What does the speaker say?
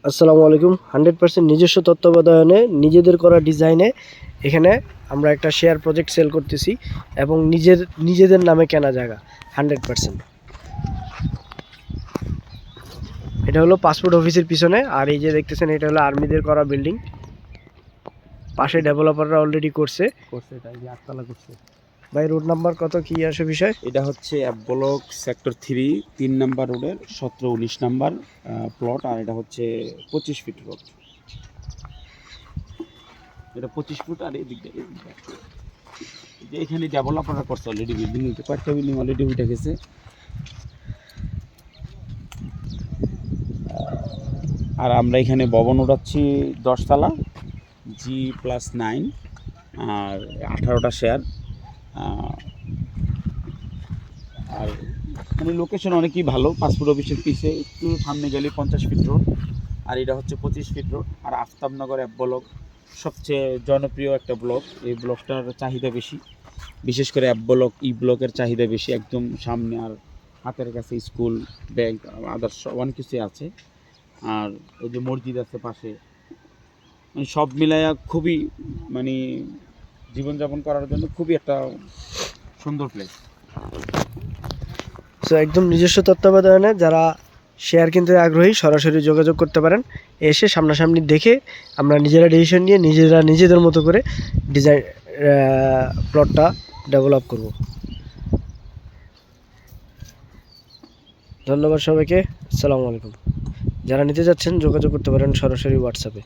আসসালামু আলাইকুম। 100% নিজস্ব তত্ত্বাবধানে নিজেদের করা ডিজাইনে এখানে আমরা একটা শেয়ার প্রজেক্ট সেল করতেছি এবং নিজেদের নামে কেনা জায়গা 100%। এটা হলো পাসপোর্ট অফিসের পিছনে, আর এই যে দেখতেছেন এটা হলো আর্মিদের করা বিল্ডিং। পাশে ডেভেলপাররা অলরেডি করছে তাই যে 8 তলা করছে। ভাই রোড নাম্বার কত, কি আসে বিষয়? এটা হচ্ছে অ্যাপ ব্লক সেক্টর 3 3 নাম্বার রোডের 17-19 নাম্বার প্লট। আর এটা হচ্ছে 25 ফিট রোড। এটা 25 ফুট। আর এই দিকটা যে এখানে ডেভেলপাররা করছে অলরেডি বিল্ডিং, কয়েকটা বিল্ডিং অলরেডি উঠে গেছে। আর আমরা এখানে ভবন উঠাচ্ছি 10 তলা G+9 আর 18টা শেয়ার। আর মানে লোকেশন অনেকই ভালো, পাসপোর্ট অফিসের পিছে একটু সামনে গেলে 50 ফিট রোড। আর এটা হচ্ছে 25 ফিট রোড। আর আফতাবনগর অ্যাপ ব্লক সবচেয়ে জনপ্রিয় একটা ব্লক। এই ব্লকটার চাহিদা বেশি, বিশেষ করে অ্যাপ ব্লক ই ব্লকের চাহিদা বেশি। একদম সামনে আর হাতের কাছে স্কুল, ব্যাংক, আদার্স অনেক কিছুই আছে। আর ওই যে মসজিদ আছে পাশে, মানে সব মিলাইয়া খুবই মানে জীবনযাপন করার জন্য খুবই একটা সুন্দর প্লেস। সো একদম নিজস্ব তত্ত্বাবধানে যারা শেয়ার কিনতে আগ্রহী সরাসরি যোগাযোগ করতে পারেন। এসে সামনাসামনি দেখে আমরা নিজেরা ডিসিশন নিয়ে নিজেদের মতো করে ডিজাইন প্লটটা ডেভেলপ করব। ধন্যবাদ সবাইকে। আসসালামু আলাইকুম। যারা নিতে যাচ্ছেন যোগাযোগ করতে পারেন সরাসরি হোয়াটসঅ্যাপে।